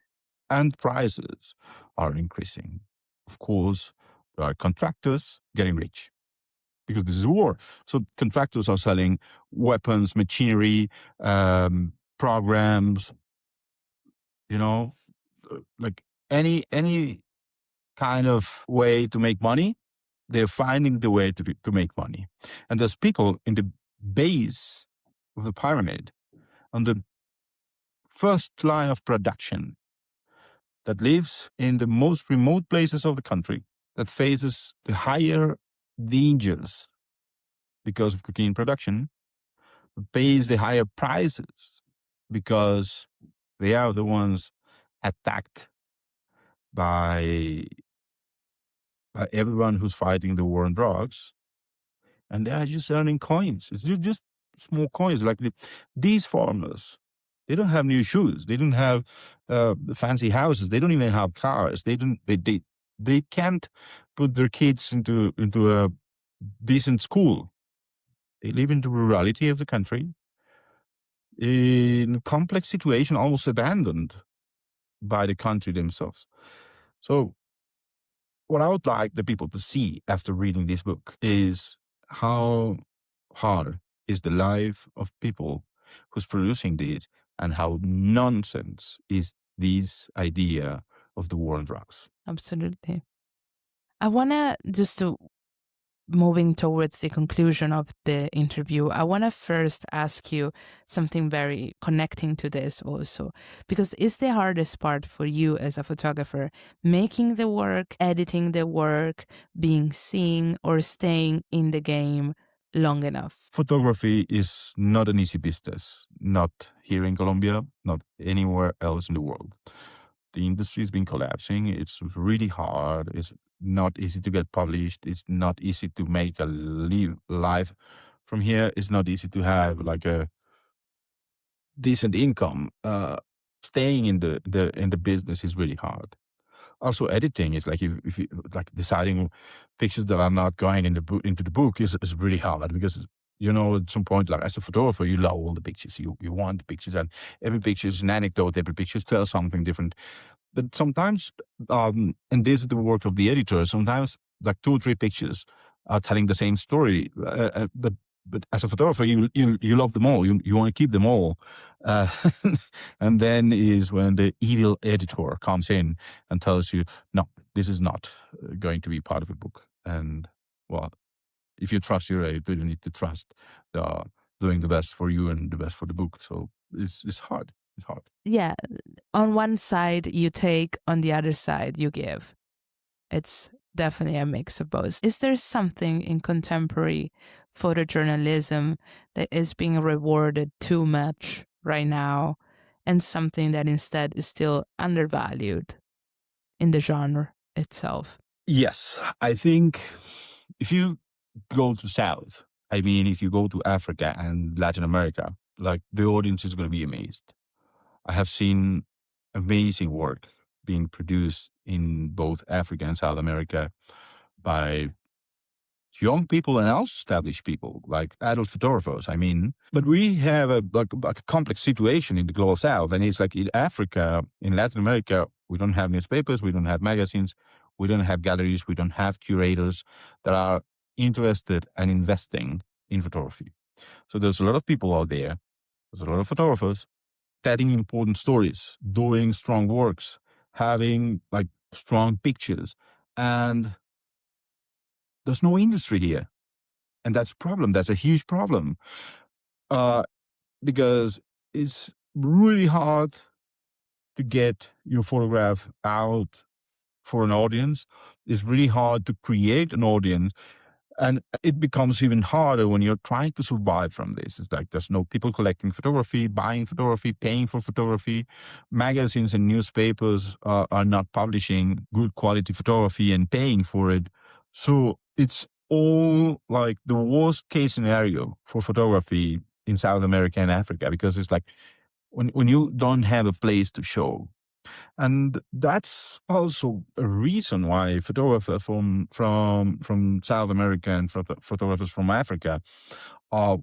and prices are increasing. Of course, there are contractors getting rich because this is a war. So contractors are selling weapons, machinery, programs, you know, like any kind of way to make money, they're finding the way to make money. And there's people in the base of the pyramid, on the first line of production, that lives in the most remote places of the country, that faces the higher dangers because of cocaine production, pays the higher prices because they are the ones attacked by everyone who's fighting the war on drugs, and they are just earning coins. It's just small coins. Like these farmers, they don't have new shoes. They don't have fancy houses. They don't even have cars. They can't put their kids into a decent school. They live in the rurality of the country, in a complex situation, almost abandoned by the country themselves. So what I would like the people to see after reading this book is how hard is the life of people who's producing this, and how nonsense is this idea of the war on drugs. Absolutely. I want to just to moving towards the conclusion of the interview, I want to first ask you something very connecting to this also, because is the hardest part for you as a photographer making the work, editing the work, being seen, or staying in the game long enough? Photography is not an easy business, not here in Colombia, not anywhere else in the world. The industry has been collapsing. It's really hard. It's not easy to get published. It's not easy to make a life from here. It's not easy to have like a decent income. Staying in the business is really hard. Also, editing is like if you like deciding pictures that are not going in the book into the book is really hard because at some point, like as a photographer, you love all the pictures. You want the pictures, and every picture is an anecdote. Every picture tells something different. But sometimes, and this is the work of the editor, sometimes like 2 or 3 pictures are telling the same story. But as a photographer, you love them all. You want to keep them all. And then is when the evil editor comes in and tells you, no, this is not going to be part of a book. And well, if you trust your editor, you need to trust they are doing the best for you and the best for the book. So it's hard. It's hard. Yeah. On one side you take, on the other side you give. It's definitely a mix of both. Is there something in contemporary photojournalism that is being rewarded too much right now, and something that instead is still undervalued in the genre itself? Yes, I think if you go to South, I mean, if you go to Africa and Latin America, like the audience is going to be amazed. I have seen amazing work being produced in both Africa and South America by young people and also established people, like adult photographers. I mean, but we have a complex situation in the global South, and it's like in Africa, in Latin America, We don't have newspapers, we don't have magazines, we don't have galleries, we don't have curators that are interested and investing in photography. So there's a lot of people out there, there's a lot of photographers telling important stories, doing strong works, having like strong pictures. And there's no industry here. And that's a problem. That's a huge problem. Because it's really hard to get your photograph out for an audience. It's really hard to create an audience. And it becomes even harder when you're trying to survive from this. It's like there's no people collecting photography, buying photography, paying for photography. Magazines and newspapers are not publishing good quality photography and paying for it. So it's all like the worst case scenario for photography in South America and Africa, because it's like when you don't have a place to show. And that's also a reason why photographers from South America and photographers from Africa are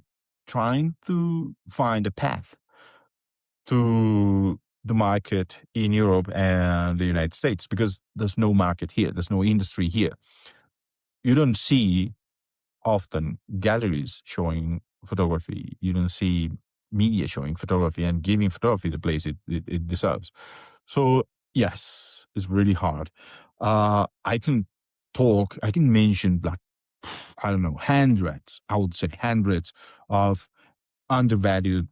trying to find a path to the market in Europe and the United States, because there's no market here, there's no industry here. You don't see often galleries showing photography. You don't see media showing photography and giving photography the place it deserves. So yes, it's really hard. I can mention like, I don't know, I would say hundreds of undervalued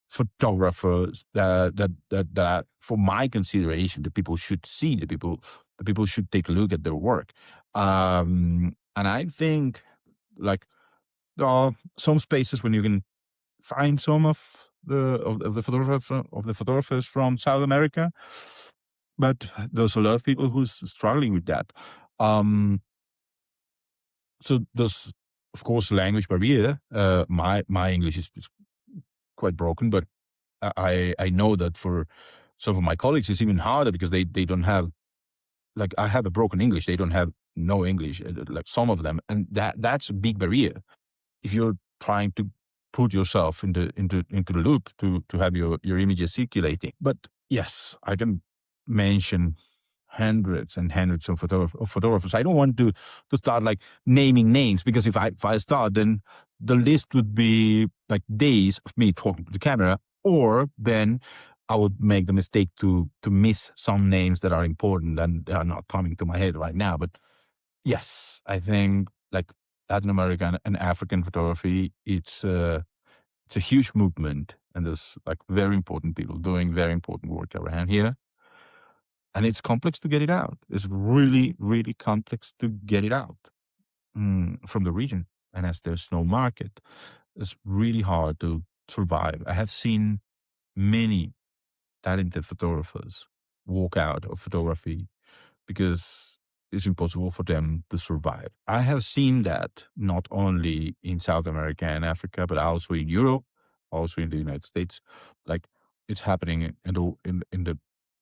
photographers that for my consideration, the people should see, the people should take a look at their work. And I think like there are some spaces when you can find some of the photographers from South America, but there's a lot of people who's struggling with that. So there's of course language barrier. My English is quite broken, but I know that for some of my colleagues it's even harder because they don't have, like, I have a broken English. They don't have no English, like some of them, and that's a big barrier if you're trying to put yourself into the loop to have your images circulating. But yes, I can mention hundreds and hundreds of photographers. I don't want to start like naming names, because if I start, then the list would be like days of me talking to the camera, or then I would make the mistake to miss some names that are important and they are not coming to my head right now. But yes, I think like Latin American and African photography, it's a huge movement, and there's like very important people doing very important work around here. And it's complex to get it out. It's really, really complex to get it out from the region. And as there's no market, it's really hard to survive. I have seen many talented photographers walk out of photography because it's impossible for them to survive. I have seen that not only in South America and Africa, but also in Europe, also in the United States. Like it's happening in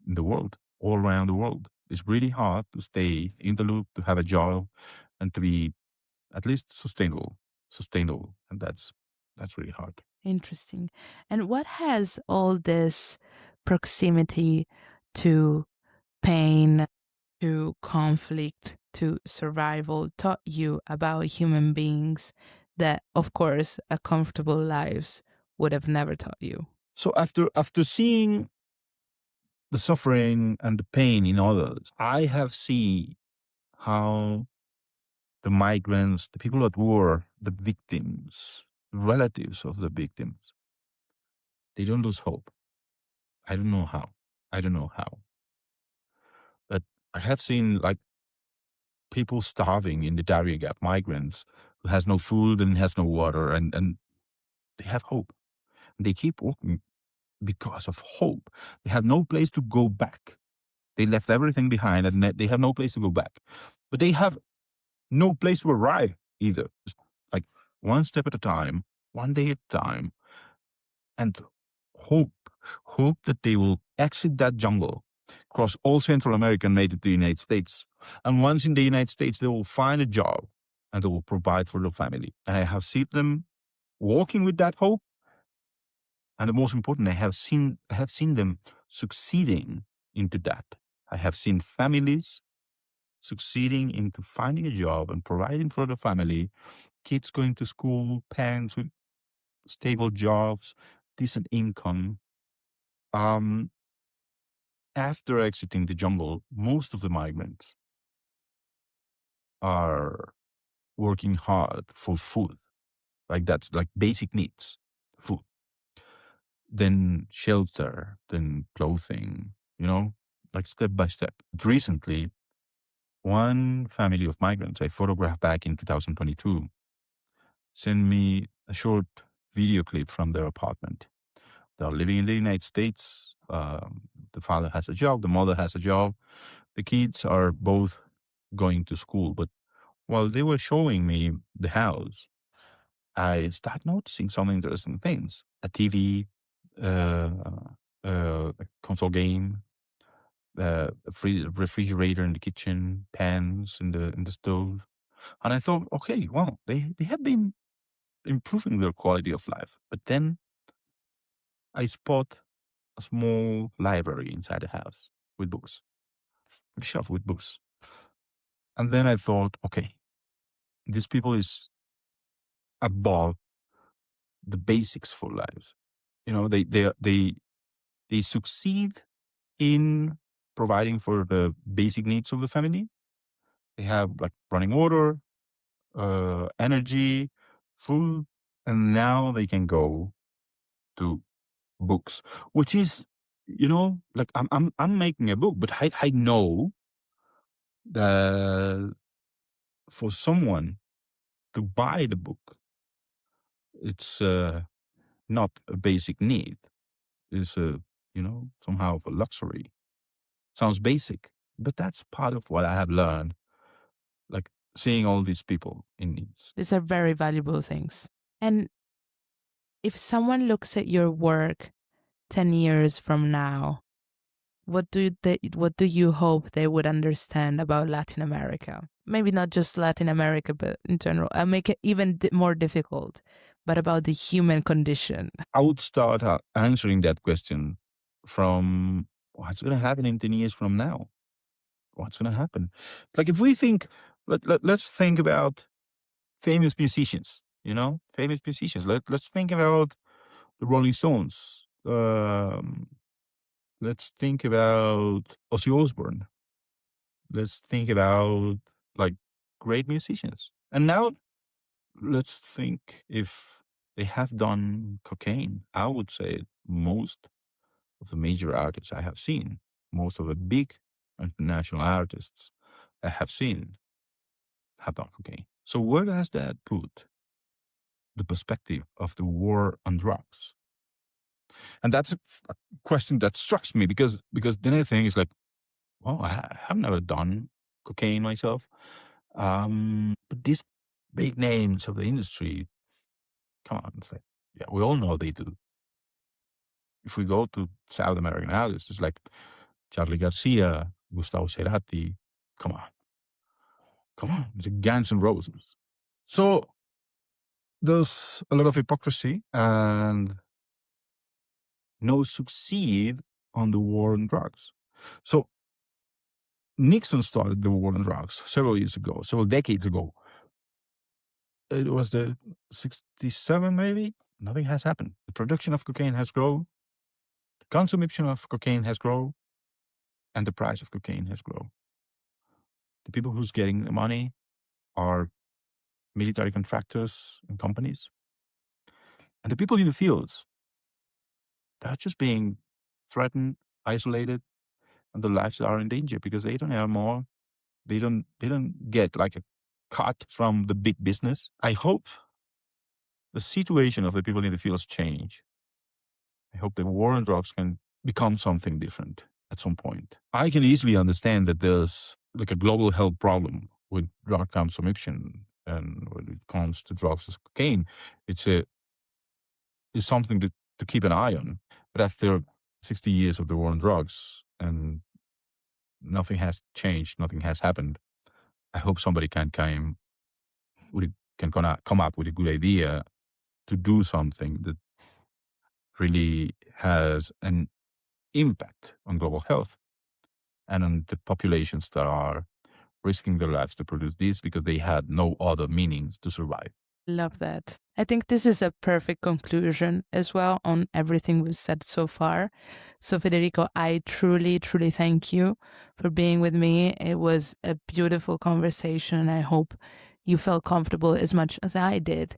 the world, all around the world. It's really hard to stay in the loop, to have a job, and to be at least sustainable, and that's really hard. Interesting. And what has all this proximity to pain, to conflict, to survival taught you about human beings that, of course, a comfortable lives would have never taught you? So after seeing the suffering and the pain in others, I have seen how the migrants, the people that were the victims, relatives of the victims, they don't lose hope. I don't know how. I don't know how. But I have seen like people starving in the Darien Gap, migrants who has no food and has no water, and they have hope. And they keep walking because of hope. They have no place to go back. They left everything behind and they have no place to go back. But they have no place to arrive either. It's like one step at a time, one day at a time, and hope that they will exit that jungle, cross all Central America and make it to the United States. And once in the United States, they will find a job and they will provide for their family. And I have seen them walking with that hope. And the most important, I have seen them succeeding into that, I have seen families succeeding into finding a job and providing for the family, kids going to school, parents with stable jobs, decent income. Um, After exiting the jungle, most of the migrants are working hard for food. Like that's like basic needs, food, then shelter, then clothing, like step by step. Recently, one family of migrants I photographed back in 2022 sent me a short video clip from their apartment. They're living in the United States. The father has a job, the mother has a job. The kids are both going to school. But while they were showing me the house, I started noticing some interesting things. A TV, uh, a console game, a refrigerator in the kitchen, pans in the stove. And I thought, okay, well, they have been improving their quality of life. But then I spot a small library inside the house with books, a shelf with books. And then I thought, okay, these people is above the basics for life. They succeed in providing for the basic needs of the family. They have like running water, energy, food, and now they can go to books, which is, like I'm making a book, but I know that for someone to buy the book, it's not a basic need. It's somehow of a luxury. Sounds basic, but that's part of what I have learned, like seeing all these people in needs. These are very valuable things. And if someone looks at your work 10 years from now, what do you hope they would understand about Latin America? Maybe not just Latin America, but in general. I'll make it even more difficult, but about the human condition. I would start answering that question from what's going to happen in 10 years from now? What's going to happen? Like if we think, let's think about famous musicians, famous musicians. Let's think about the Rolling Stones. Let's think about Ozzy Osbourne. Let's think about like great musicians. And now let's think if they have done cocaine. I would say most of the major artists I have seen, most of the big international artists I have seen have done cocaine. So where does that put the perspective of the war on drugs? And that's a question that strikes me because then I think it's like, well, I have never done cocaine myself. But these big names of the industry, come on, it's like, yeah, we all know they do. If we go to South American artists, it's like Charlie Garcia, Gustavo Cerati, come on, the Guns N' Roses. So there's a lot of hypocrisy and no succeed on the war on drugs. So Nixon started the war on drugs several years ago, several decades ago. It was the 67 maybe. Nothing has happened. The production of cocaine has grown. The consumption of cocaine has grown. And the price of cocaine has grown. The people who's getting the money are military contractors and companies. And the people in the fields, they're just being threatened, isolated, and their lives are in danger because they don't have more. They don't get like a cut from the big business. I hope the situation of the people in the fields change. I hope the war on drugs can become something different at some point. I can easily understand that there's like a global health problem with drug consumption, and when it comes to drugs as cocaine, it's something to keep an eye on. But after 60 years of the war on drugs and nothing has changed, nothing has happened, I hope somebody can come up with a good idea to do something that really has an impact on global health. and on the populations that are risking their lives to produce this because they had no other means to survive. Love that. I think this is a perfect conclusion as well on everything we've said so far. So, Federico, I truly, truly thank you for being with me. It was a beautiful conversation. I hope you felt comfortable as much as I did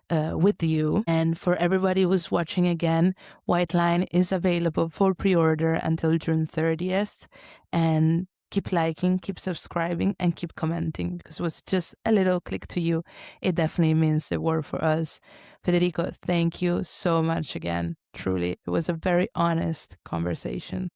with you. And for everybody who's watching again, White Line is available for pre-order until June 30th. And keep liking, keep subscribing, and keep commenting, because it was just a little click to you. It definitely means the world for us. Federico, thank you so much again. Truly, it was a very honest conversation.